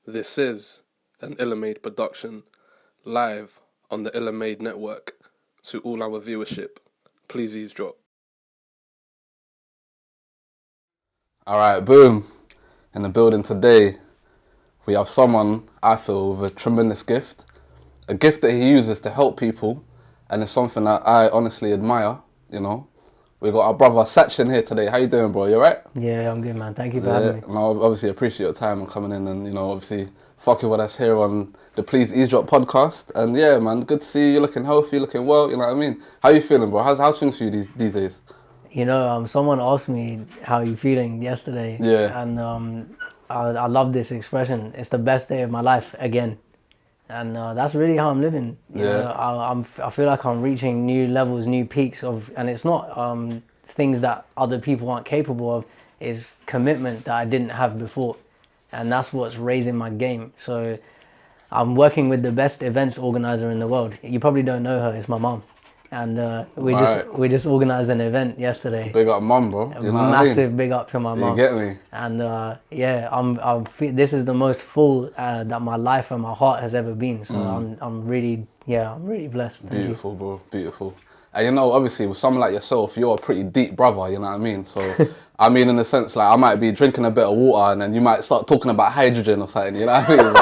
This is an Illamade production, live on the Illamade network. To all our viewership, please eavesdrop. Alright, boom. In the building today, we have someone, I feel, with a tremendous gift. A gift that he uses to help people, and it's something that I honestly admire, you know. We got our brother Sachin here today. How you doing, bro? You alright? Yeah, I'm good, man. Thank you for having me. And I obviously appreciate your time and coming in and, obviously fucking with us here on the Please Eavesdrop Podcast. And yeah, man, good to see you looking healthy, looking well, you know what I mean? How you feeling, bro? How's things for you these days? Someone asked me how you feeling yesterday. Yeah. And I love this expression. It's the best day of my life again. And that's really how I'm living. I feel like I'm reaching new levels, new peaks and it's not things that other people aren't capable of. It's commitment that I didn't have before. And that's what's raising my game. So I'm working with the best events organizer in the world. You probably don't know her. It's my mom. And we just organized an event yesterday. Big up mum, bro. You know what I mean? Massive big up to my mom. You get me? And this is the most full that my life and my heart has ever been. So I'm really blessed. Beautiful, bro. Beautiful. And obviously with someone like yourself, you're a pretty deep brother, you know what I mean? So, I mean, in the sense, like, I might be drinking a bit of water and then you might start talking about hydrogen or something, you know what I mean?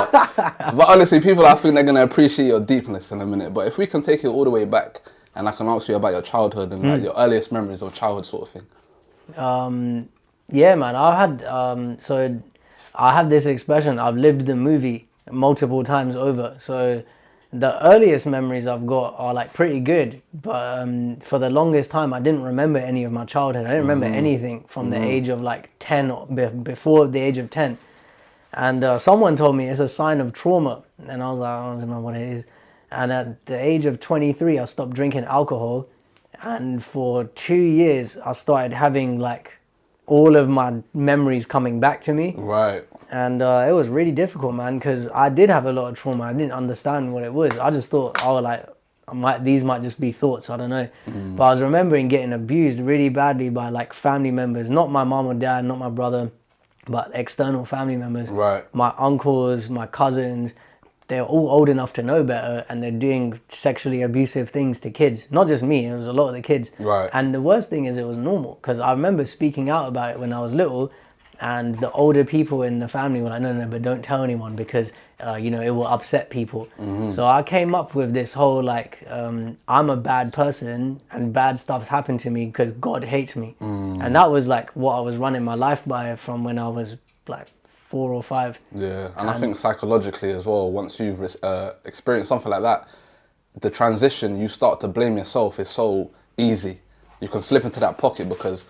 But honestly, people, I think they're going to appreciate your deepness in a minute. But if we can take it all the way back and I can ask you about your childhood and like your earliest memories of childhood sort of thing. Yeah, man, I have this expression, I've lived the movie multiple times over. So the earliest memories I've got are like pretty good, but for the longest time I didn't remember any of my childhood. I didn't remember anything from the age of like 10 or before the age of 10. And someone told me it's a sign of trauma, and I was like, I don't know what it is. And at the age of 23 I stopped drinking alcohol, and for 2 years I started having like all of my memories coming back to me. Right. And it was really difficult, man, because I did have a lot of trauma. I didn't understand what it was. I just thought, these might just be thoughts. I don't know. But I was remembering getting abused really badly by like family members, not my mom or dad, not my brother, but external family members. Right. My uncles, my cousins, they're all old enough to know better, and they're doing sexually abusive things to kids. Not just me, it was a lot of the kids. Right. And the worst thing is it was normal, because I remember speaking out about it when I was little, and the older people in the family were like, no, but don't tell anyone, because it will upset people. So I came up with this whole like, I'm a bad person and bad stuff's happened to me because God hates me. And that was like what I was running my life by from when I was like 4 or 5. Yeah, and I think psychologically as well, once you've experienced something like that, the transition, you start to blame yourself is so easy. You can slip into that pocket because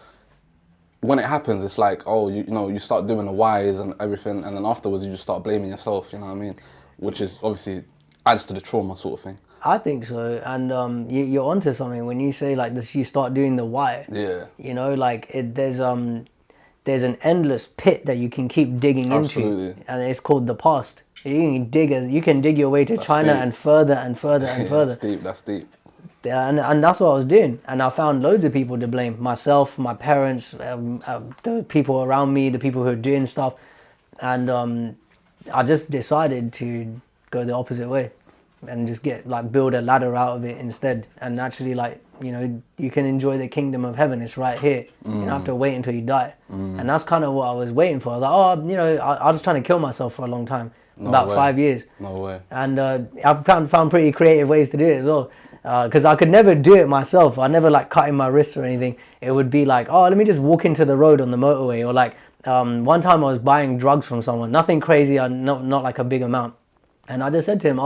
when it happens, it's like, you start doing the whys and everything, and then afterwards you just start blaming yourself, you know what I mean? Which is obviously adds to the trauma sort of thing. I think so, and you're onto something when you say like this. You start doing the why. Yeah. There's an endless pit that you can keep digging Absolutely. into, and it's called the past. You can dig your way to China deep. And further and further and further. That's deep. And that's what I was doing, and I found loads of people to blame: myself, my parents, the people around me, the people who are doing stuff, and I just decided to go the opposite way, and just build a ladder out of it instead, and actually you can enjoy the kingdom of heaven. It's right here. You don't have to wait until you die, and that's kind of what I was waiting for. I was like, I was trying to kill myself for a long time, about 5 years. No way. And I've found pretty creative ways to do it as well. Because I could never do it myself. I never like cutting my wrists or anything. It would be like, let me just walk into the road on the motorway, or like one time I was buying drugs from someone, nothing crazy, not like a big amount, and I just said to him,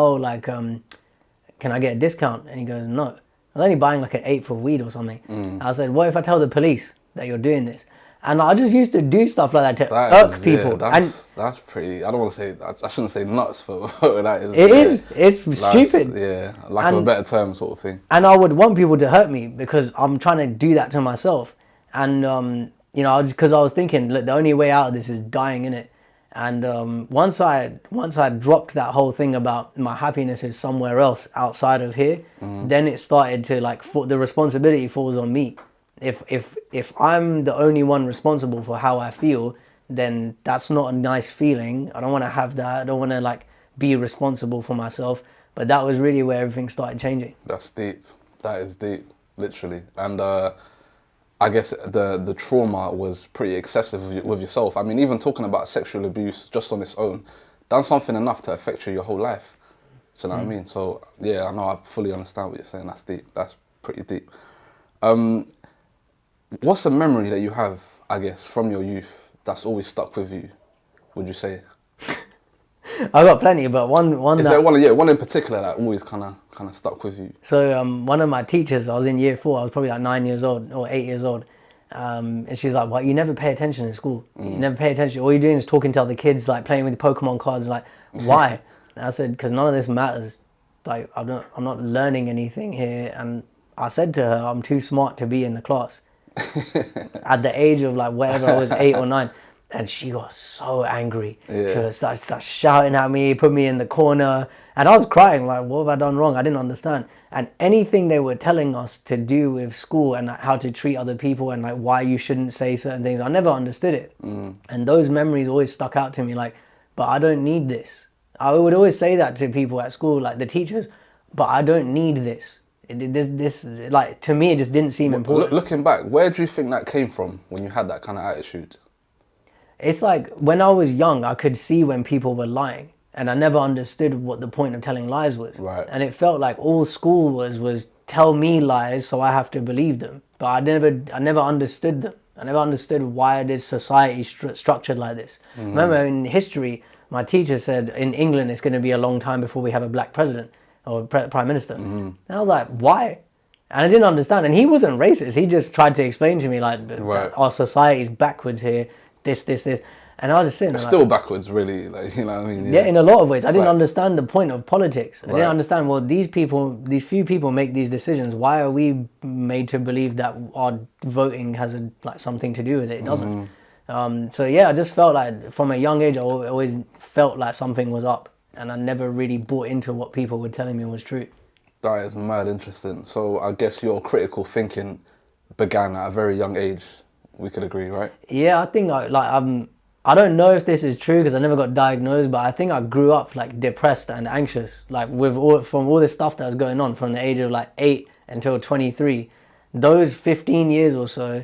can I get a discount? And he goes, no, I was only buying like an eighth of weed or something. I said, what if I tell the police that you're doing this? And I just used to do stuff like that to irk people. Yeah, that's pretty, I don't want to say, I shouldn't say nuts for that. It's stupid. Yeah, lack of a better term sort of thing. And I would want people to hurt me because I'm trying to do that to myself. And, because I was thinking, look, the only way out of this is dying in it. And once I dropped that whole thing about my happiness is somewhere else outside of here, then it started to the responsibility falls on me. If I'm the only one responsible for how I feel, then that's not a nice feeling. I don't want to have that. I don't want to like be responsible for myself. But that was really where everything started changing. That's deep. That is deep, literally. And I guess the trauma was pretty excessive with yourself. I mean, even talking about sexual abuse just on its own, done something enough to affect you your whole life. Do you know what I mean? So yeah, I know, I fully understand what you're saying. That's deep. That's pretty deep. What's a memory that you have, I guess, from your youth that's always stuck with you, would you say? I got plenty, but one. Is there one? Yeah, one in particular that always kind of stuck with you. So one of my teachers, I was in year 4. I was probably like 9 years old or 8 years old, and she was like, "Well, you never pay attention in school. You never pay attention. All you're doing is talking to other kids, like playing with Pokemon cards. Like, why?" And I said, "Because none of this matters. Like, I'm not learning anything here." And I said to her, "I'm too smart to be in the class." At the age of like whatever I was, 8 or 9. And she got so angry. Yeah. She was started shouting at me, put me in the corner. And I was crying, like, what have I done wrong? I didn't understand. And anything they were telling us to do with school and like, how to treat other people and like why you shouldn't say certain things, I never understood it. And those memories always stuck out to me, like, but I don't need this. I would always say that to people at school, like the teachers, but I don't need this. This like, to me, it just didn't seem important. Looking back, where do you think that came from when you had that kind of attitude? It's like when I was young, I could see when people were lying, and I never understood what the point of telling lies was. Right. And it felt like all school was tell me lies, so I have to believe them. But I never understood them. I never understood why it is society structured like this. Remember in history, my teacher said in England it's going to be a long time before we have a black president or prime minister. And I was like, why? And I didn't understand. And he wasn't racist. He just tried to explain to me like, our society is backwards here. This. And I was just sitting there It's like, still backwards, really. Like, you know what I mean? yeah, in a lot of ways. I didn't Facts. understand the point of politics. I Right. didn't understand, well, these few people make these decisions. Why are we made to believe that our voting has like something to do with it? It doesn't. So yeah, I just felt like from a young age, I always felt like something was up. And I never really bought into what people were telling me was true. That is mad interesting. So I guess your critical thinking began at a very young age. We could agree, right? Yeah, I think I don't know if this is true because I never got diagnosed, but I think I grew up like depressed and anxious, like from all this stuff that was going on from the age of like 8 until 23. Those 15 years or so,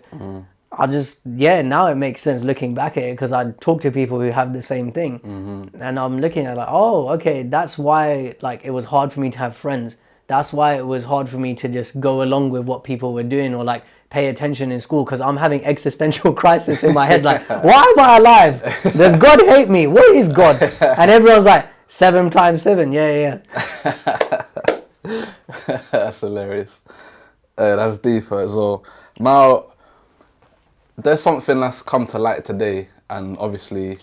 now it makes sense looking back at it because I talk to people who have the same thing, and I'm looking at like, oh, okay, that's why like it was hard for me to have friends. That's why it was hard for me to just go along with what people were doing or like pay attention in school because I'm having existential crisis in my head. Like, why am I alive? Does God hate me? What is God? And everyone's like, 7 times 7. Yeah. That's hilarious. That's deeper as well. Now, there's something that's come to light today, and obviously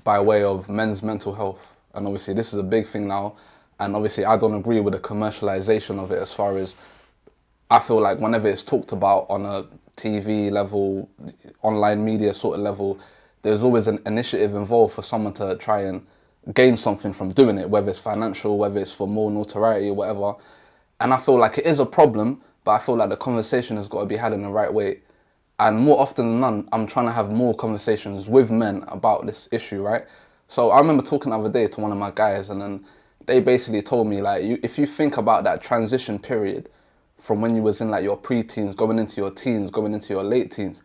by way of men's mental health. And obviously this is a big thing now. And obviously I don't agree with the commercialization of it, as far as I feel like whenever it's talked about on a TV level, online media sort of level, there's always an initiative involved for someone to try and gain something from doing it, whether it's financial, whether it's for more notoriety or whatever. And I feel like it is a problem, but I feel like the conversation has got to be had in the right way. And more often than none, I'm trying to have more conversations with men about this issue, right? So I remember talking the other day to one of my guys, and then they basically told me, like, if you think about that transition period from when you was in like your pre-teens, going into your teens, going into your late teens,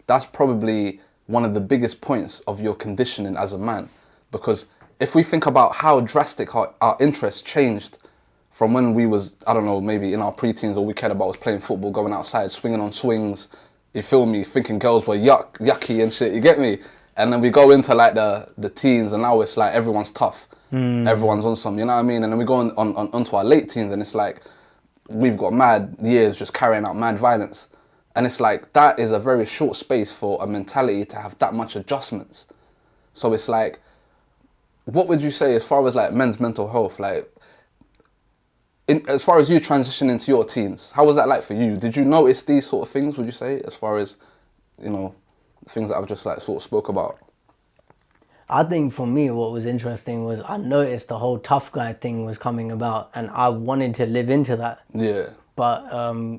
that's probably one of the biggest points of your conditioning as a man. Because if we think about how drastic our interests changed from when we was, I don't know, maybe in our pre-teens, all we cared about was playing football, going outside, swinging on swings, you feel me, thinking girls were yucky and shit, you get me? And then we go into like the teens, and now it's like everyone's tough. Everyone's on some, you know what I mean? And then we go onto our late teens, and it's like we've got mad years just carrying out mad violence. And it's like that is a very short space for a mentality to have that much adjustments. So it's like, what would you say as far as like men's mental health, like as far as you transition into your teens, how was that like for you? Did you notice these sort of things, would you say, as far as, you know, things that I've just like sort of spoke about? I think for me, what was interesting was I noticed the whole tough guy thing was coming about, and I wanted to live into that. Yeah. But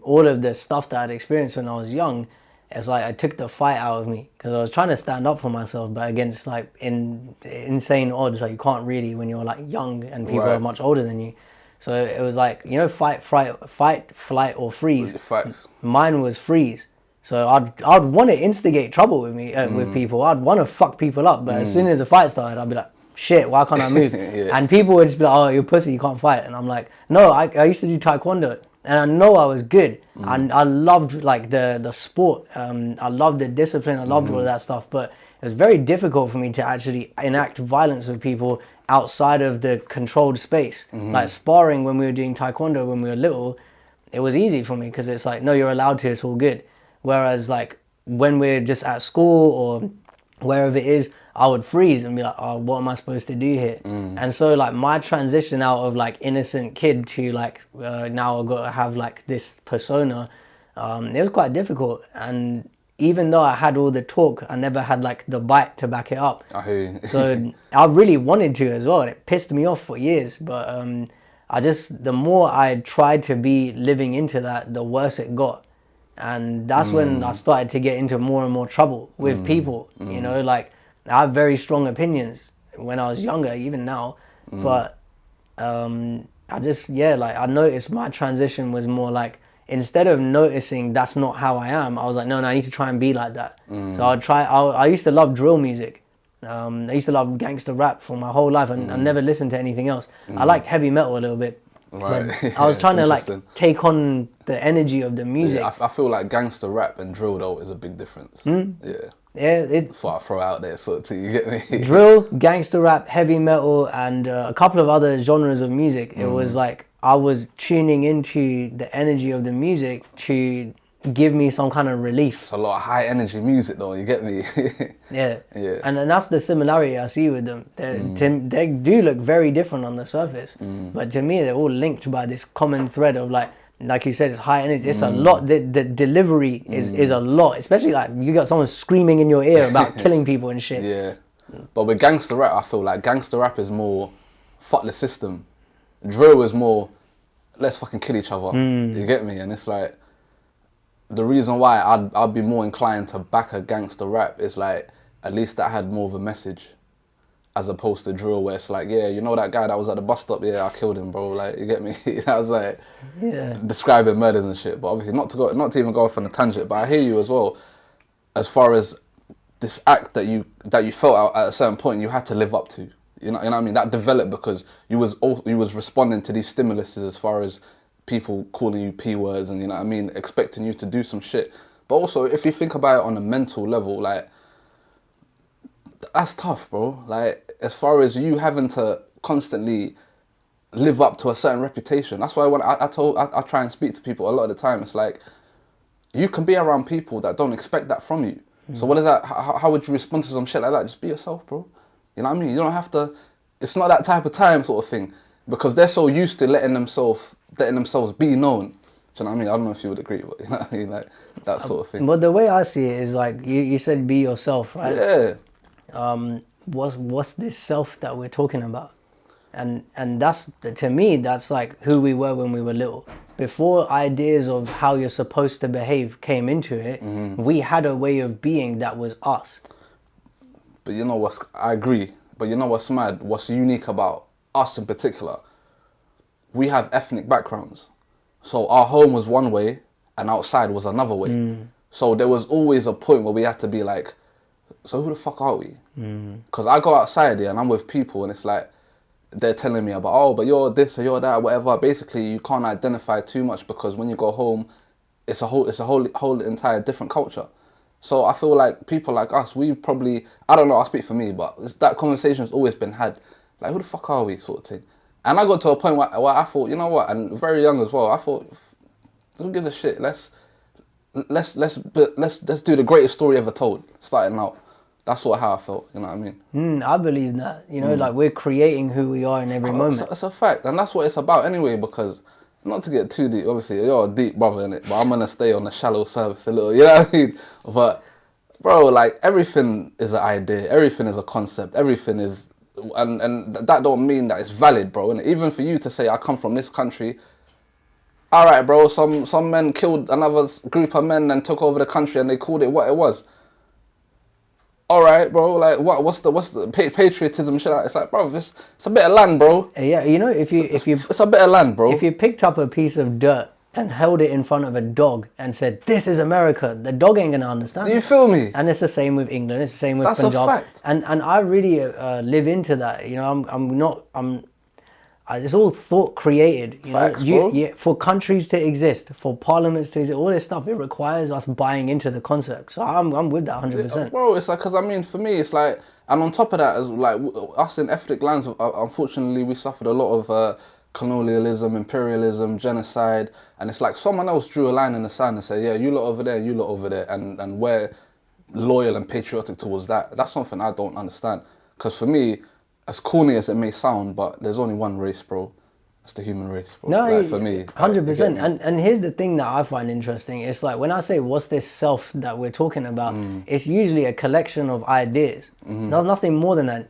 all of the stuff that I'd experienced when I was young it's like it took the fight out of me because I was trying to stand up for myself, but against like insane odds. Like you can't really when you're like young and people are much older than you. So it was like, you know, fight, flight, or freeze. Facts. Mine was freeze. So I'd want to instigate trouble with me with people. I'd want to fuck people up, but as soon as the fight started, I'd be like, shit, why can't I move? And people would just be like, oh, you're pussy, you can't fight. And I'm like, no, I used to do taekwondo, and I know I was good, and I loved like the sport. I loved the discipline. I loved all of that stuff, but it was very difficult for me to actually enact violence with people outside of the controlled space. Like sparring when we were doing taekwondo when we were little, it was easy for me because it's like, no, you're allowed to, it's all good. Whereas like when we're just at school or wherever it is, I would freeze and be like, oh, what am I supposed to do here? And so like my transition out of like innocent kid to like now I've got to have like this persona, it was quite difficult. And even though I had all the talk, I never had like the bite to back it up. I hear you. So I really wanted to as well, and it pissed me off for years. But the more I tried to be living into that, the worse it got. And that's when I started to get into more and more trouble with people. You know, like I have very strong opinions when I was younger, even now. But I noticed my transition was more like, instead of noticing that's not how I am, I was like, no, I need to try and be like that. So I used to love drill music. I used to love gangster rap for my whole life, and I never listened to anything else. I liked heavy metal a little bit. Right. I was trying to like take on the energy of the music. Yeah, I feel like gangster rap and drill though is a big difference. Yeah. Yeah, Before I throw out there sort of thing, you get me? Drill, gangster rap, heavy metal, and a couple of other genres of music. It was like I was tuning into the energy of the music to give me some kind of relief. It's a lot of high energy music though, you get me? Yeah. Yeah. And that's the similarity I see with them. They do look very different on the surface, but to me they're all linked by this common thread of like you said, it's high energy. It's a lot. The delivery is a lot, especially like you got someone screaming in your ear about killing people and shit. Yeah. But with gangster rap, I feel like gangster rap is more fuck the system. Drill is more let's fucking kill each other. You get me? And it's like the reason why I'd be more inclined to back a gangster rap is like at least that had more of a message, as opposed to drill where it's like, yeah, you know that guy that was at the bus stop, yeah, I killed him, bro. Like, you get me? That was like describing murders and shit. But obviously not to even go off on a tangent. But I hear you as well, as far as this act that you felt out at a certain point you had to live up to. You know what I mean? That developed because you was responding to these stimuluses as far as people calling you P words and, you know what I mean, expecting you to do some shit. But also, if you think about it on a mental level, like, that's tough, bro. Like, as far as you having to constantly live up to a certain reputation. That's why when I try and speak to people a lot of the time, it's like, you can be around people that don't expect that from you. So what is that? How would you respond to some shit like that? Just be yourself, bro. You know what I mean? You don't have to, it's not that type of time sort of thing. Because they're so used to letting themselves be known. Do you know what I mean? I don't know if you would agree, but you know what I mean? Like, that sort of thing. But the way I see it is like, you said be yourself, right? Yeah. What's this self that we're talking about? And that's, to me, that's like who we were when we were little. Before ideas of how you're supposed to behave came into it, we had a way of being that was us. But you know I agree, but you know what's mad? What's unique about us in particular? We have ethnic backgrounds. So our home was one way and outside was another way. So there was always a point where we had to be like, so who the fuck are we? Because I go outside here and I'm with people and it's like, they're telling me about, oh, but you're this or you're that, whatever. Basically, you can't identify too much because when you go home, it's a whole entire different culture. So I feel like people like us, we probably, I don't know, I'll speak for me, but that conversation's always been had. Like, who the fuck are we, sort of thing. And I got to a point where I thought, you know what, and very young as well, I thought, who gives a shit? Let's do the greatest story ever told, starting out. That's how I felt, you know what I mean? I believe that, you know, like we're creating who we are in every moment. It's a fact, and that's what it's about anyway, because, not to get too deep, obviously, you're a deep brother in it, but I'm going to stay on the shallow surface a little, you know what I mean? But, bro, like, everything is an idea, everything is a concept, everything is, and that don't mean that it's valid, bro. And even for you to say, I come from this country, All right, bro. Some men killed another group of men and took over the country, and they called it what it was. All right, bro. Like what's the patriotism shit? It's like, bro, it's a bit of land, bro. Yeah, you know, if you It's a bit of land, bro. if you picked up a piece of dirt and held it in front of a dog and said, "This is America," the dog ain't gonna understand. You it. feel me? And it's the same with England. It's the same with That's a Punjab. fact. And I really live into that. You know, it's all thought created. You Facts, know, bro. for countries to exist, for parliaments to exist, all this stuff, it requires us buying into the concept. So I'm with that 100%. Bro, it's like, because I mean, for me, it's like, and on top of that, as like us in ethnic lands, unfortunately, we suffered a lot of colonialism, imperialism, genocide, and it's like someone else drew a line in the sand and said, yeah, you lot over there, you lot over there, and we're loyal and patriotic towards that. That's something I don't understand. Because for me, as corny as it may sound, but there's only one race, bro. It's the human race, bro. No, like, for me, 100%. And here's the thing that I find interesting. It's like when I say what's this self that we're talking about, it's usually a collection of ideas. There's nothing more than that.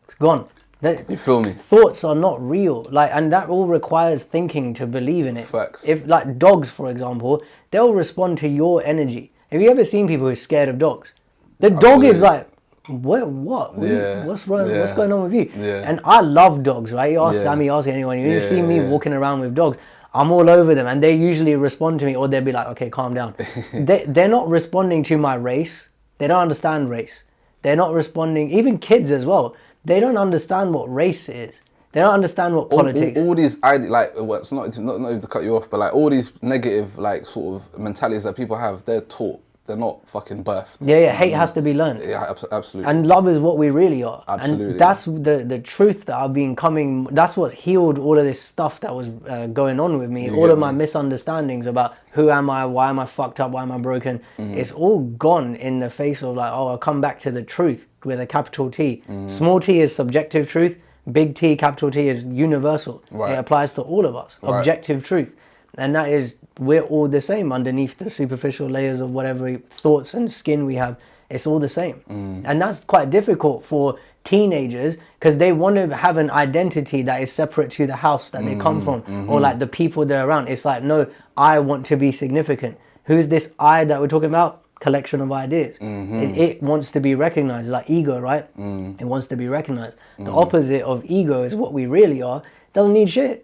It's gone. You feel me? Thoughts are not real. Like, and that all requires thinking to believe in it. Facts. If like dogs, for example, they'll respond to your energy. Have you ever seen people who are scared of dogs? The dog is like, what? Yeah. What's wrong? What's going on with you? Yeah. And I love dogs, right? You ask Yeah. Sammy, ask anyone. You Yeah, see me yeah. walking around with dogs. I'm all over them, and they usually respond to me, or they'll be like, "Okay, calm down." They're not responding to my race. They don't understand race. They're not responding. Even kids as well. They don't understand what race is. They don't understand what politics. All these well, it's not even to cut you off, but like all these negative like sort of mentalities that people have, they're taught. They're not fucking birthed. Yeah. Hate has to be learned. Yeah, absolutely. And love is what we really are. Absolutely. And that's the truth that I've been coming. That's what's healed all of this stuff that was going on with me. All of my misunderstandings about who am I, why am I fucked up, why am I broken. It's all gone in the face of like, oh, I'll come back to the truth with a capital T. Small t is subjective truth. Big T, capital T is universal. Right. It applies to all of us. Right. Objective truth. And that is, we're all the same underneath the superficial layers of whatever thoughts and skin we have. It's all the same. And that's quite difficult for teenagers because they want to have an identity that is separate to the house that they come from or like the people they're around. It's like, no, I want to be significant. Who's this I that we're talking about? Collection of ideas. It wants to be recognized, like ego, right? It wants to be recognized. The opposite of ego is what we really are. Doesn't need shit.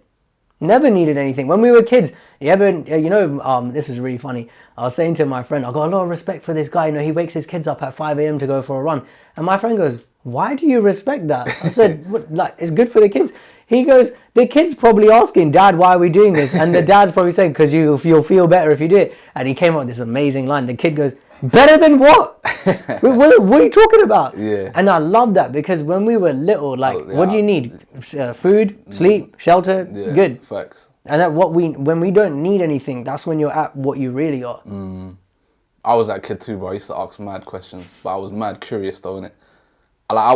Never needed anything. When we were kids, this is really funny. I was saying to my friend, I got a lot of respect for this guy. You know, he wakes his kids up at 5 a.m. to go for a run. And my friend goes, why do you respect that? I said, like, it's good for the kids. He goes, the kid's probably asking, Dad, why are we doing this? And the dad's probably saying, because you'll feel better if you do it. And he came up with this amazing line. The kid goes, better than what? What are you talking about? Yeah. And I love that because when we were little, like, what do you need? Food, sleep, shelter, good. Facts. And that when we don't need anything, that's when you're at what you really are. I was that kid too, bro. I used to ask mad questions, but I was mad curious though, innit?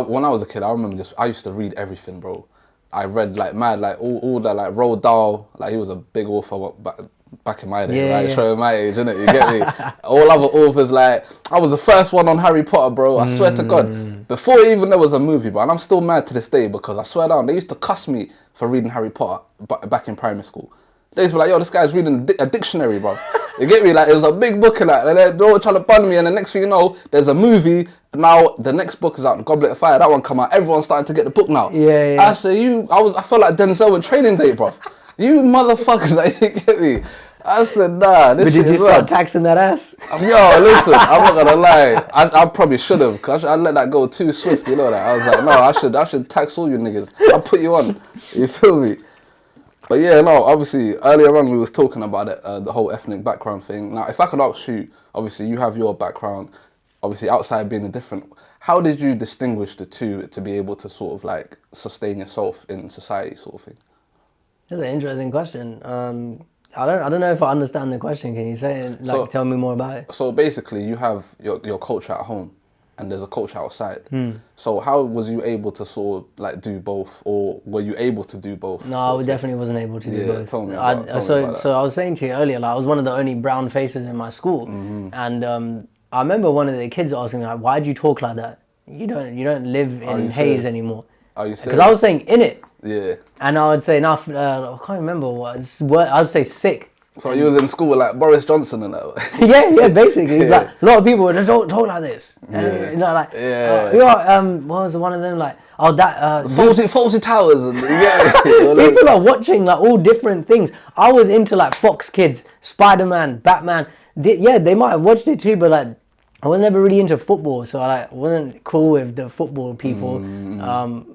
When I was a kid, I remember I used to read everything, bro. I read like mad, like all that, like Roald Dahl, like he was a big author back in my day, right? Showing my age, innit? You get me? All other authors, like, I was the first one on Harry Potter, bro. I swear to God. Before even there was a movie, bro. And I'm still mad to this day because I swear down, they used to cuss me for reading Harry Potter back in primary school. They used to be like, yo, this guy's reading a dictionary, bro. You get me? Like, it was a big book and that. And they're all trying to bun me. And the next thing you know, there's a movie. Now, the next book is out, The Goblet of Fire. That one come out. Everyone's starting to get the book now. Yeah. I say, I felt like Denzel in Training Day, bro. You motherfuckers, like, you get me? I said, nah, this But shit did you is start mad. taxing that ass? Yo, listen, I'm not gonna lie. I probably should have, cause I let that go too swift. You know that. I was like, no, I should tax all you niggas. I'll put you on. You feel me? But yeah, no. Obviously, earlier on we was talking about it, the whole ethnic background thing. Now, if I could ask you, obviously you have your background. Obviously, outside being a different. How did you distinguish the two to be able to sort of like sustain yourself in society, sort of thing? That's an interesting question. I don't know if I understand the question. Can you say it? Like, tell me more about it. So basically, you have your culture at home, and there's a culture outside. So how was you able to sort of like do both, or were you able to do both? No, I definitely wasn't able to do both. Tell me about that. So I was saying to you earlier, like I was one of the only brown faces in my school, and I remember one of the kids asking me, like, "Why do you talk like that? You don't live in Hayes anymore." Are you serious? Because I was saying in it. Yeah. And I would say, I can't remember what I would say sick. So you was in school with like Boris Johnson and that? yeah, basically. Like, a lot of people don't talk like this. Yeah. You know, like, Yeah. what was one of them like? Oh, that Fawlty Towers and people are watching like all different things. I was into like Fox Kids, Spider-Man, Batman. They might have watched it too, but like I was never really into football, so I like wasn't cool with the football people.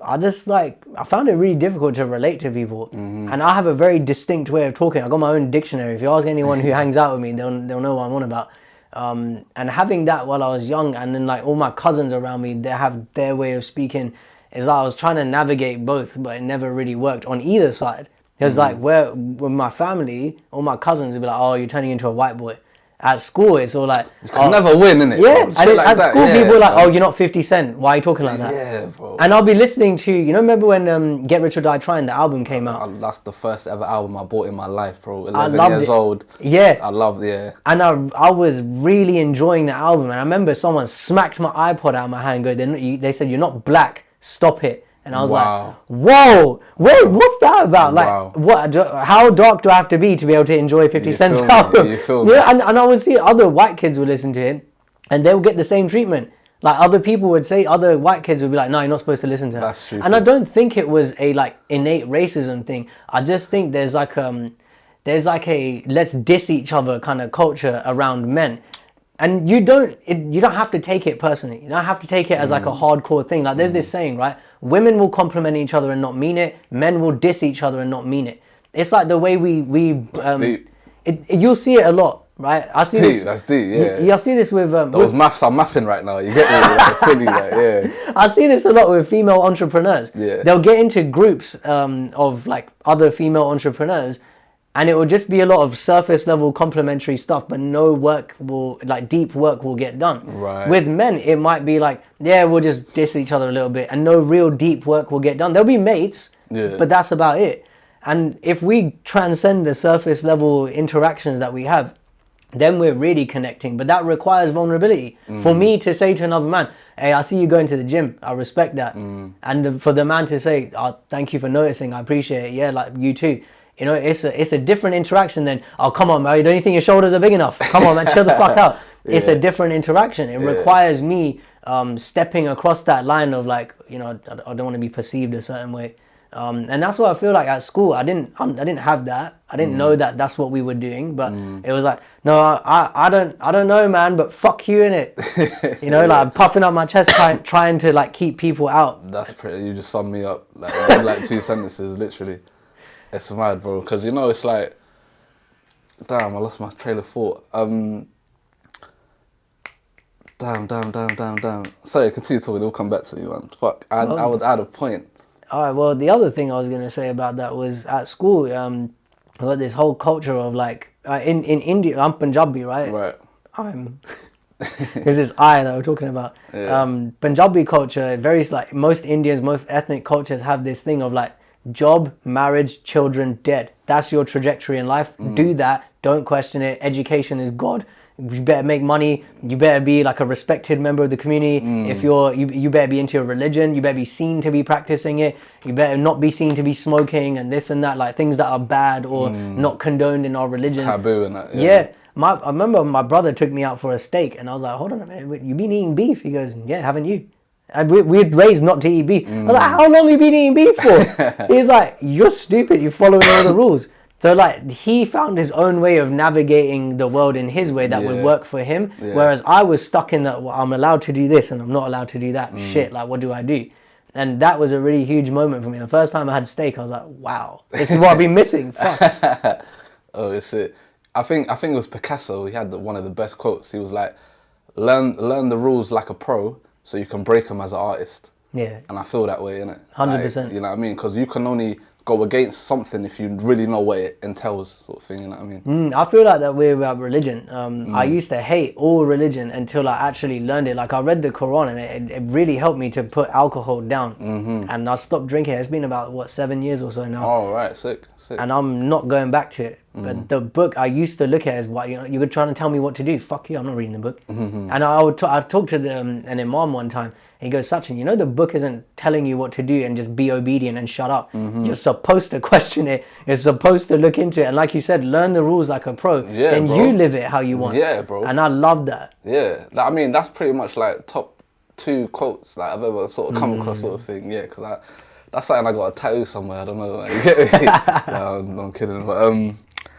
I just like I found it really difficult to relate to people, and I have a very distinct way of talking. I got my own dictionary. If you ask anyone who hangs out with me, they'll know what I'm on about. And having that while I was young, and then like all my cousins around me, they have their way of speaking. Is like I was trying to navigate both, but it never really worked on either side. Because like with my family, all my cousins would be like, "Oh, you're turning into a white boy." At school, it's all like... You can never win, innit? Yeah, and like at school people are like, "Oh, you're not 50 Cent. Why are you talking like that?" Yeah, bro. And I'll be listening to... You know, remember when Get Rich or Die Trying, the album came out? That's the first ever album I bought in my life, bro. 11 loved years it. old. Yeah. I loved it, yeah. And I was really enjoying the album. And I remember someone smacked my iPod out of my hand and go, they said, "You're not black. Stop it." And I was like, "Whoa, wait, what's that about? Like, how dark do I have to be to be able to enjoy 50 Cent's album?" You feel me? Yeah, and I would see other white kids would listen to it, and they would get the same treatment. Like other people would say, other white kids would be like, "No, you're not supposed to listen to that." That's true. And I don't think it was a like innate racism thing. I just think there's like a let's diss each other kind of culture around men. And you don't have to take it personally. You don't have to take it as like a hardcore thing. Like there's this saying, right? Women will compliment each other and not mean it. Men will diss each other and not mean it. It's like the way you'll see it a lot, right? That's deep, yeah. You'll see this with... Those maths are mathing right now, you get me? Like, Philly, like, yeah. I see this a lot with female entrepreneurs. Yeah. They'll get into groups of like other female entrepreneurs, and it will just be a lot of surface level complimentary stuff, but no deep work will get done. Right. With men, it might be like, yeah, we'll just diss each other a little bit, and no real deep work will get done. There'll be mates, but that's about it. And if we transcend the surface level interactions that we have, then we're really connecting. But that requires vulnerability. For me to say to another man, "Hey, I see you going to the gym. I respect that." And for the man to say, "Oh, thank you for noticing. I appreciate it. Yeah, like you too." You know, it's a different interaction than, "Oh, come on, man, don't you think your shoulders are big enough? Come on, man, chill the fuck out." It's a different interaction. It requires me stepping across that line of like, you know, I don't want to be perceived a certain way. And that's what I feel like at school. I didn't have that. I didn't know that that's what we were doing. But it was like, no, I don't know, man. But fuck you, innit? You know, like puffing up my chest, trying to like keep people out. That's pretty. You just summed me up like 2 sentences, literally. It's mad, bro. Because you know, it's like, damn, I lost my trail of thought. Damn. Sorry, continue talking. It'll come back to me, man. Fuck, I would add a point. All right, well, the other thing I was going to say about that was at school, I got this whole culture of like, in India, I'm Punjabi, right? Right. Because it's I that we're talking about. Yeah. Punjabi culture, very like, most Indians, most ethnic cultures have this thing of like, job, marriage, children, dead. That's your trajectory in life. Do that. Don't question it. Education is God. You better make money. You better be like a respected member of the community. If you better be into your religion. You better be seen to be practicing it. You better not be seen to be smoking and this and that, like things that are bad or not condoned in our religion. Taboo and that. Yeah. I remember my brother took me out for a steak and I was like, "Hold on a minute, you been eating beef?" He goes, "Yeah, haven't you?" And we're raised not to eat beef. I was like, "How long have you been eating beef for?" He's like, "You're stupid. You're following all the rules." So like he found his own way of navigating the world in his way that would work for him. Whereas I was stuck in that, well, I'm allowed to do this and I'm not allowed to do that. Shit, like what do I do? And that was a really huge moment for me. The first time I had steak, I was like, wow, this is what I've been missing. Fuck. Oh shit. I think it was Picasso. He had one of the best quotes. He was like, learn the rules like a pro so you can break them as an artist. Yeah. And I feel that way, innit? 100%. Like, you know what I mean? Because you can only go against something if you really know what it entails, sort of thing, you know what I mean? I feel like that way about religion. I used to hate all religion until I actually learned it. Like I read the Quran and it really helped me to put alcohol down. And I stopped drinking. It's been about, 7 years or so now. Oh, right, sick. And I'm not going back to it But the book I used to look at as what you were trying to tell me what to do. Fuck you, I'm not reading the book. And I talked to an imam one time. He goes, Sachin, the book isn't telling you what to do and just be obedient and shut up. You're supposed to question it. You're supposed to look into it. And like you said, learn the rules like a pro. Yeah, then bro. you live it how you want. Yeah, bro. And I love that. Yeah, I mean, that's pretty much like top 2 quotes that I've ever sort of come across, sort of thing. Yeah, because that's something I got a tattoo somewhere. I don't know. Like, you get me? Yeah, I'm kidding. But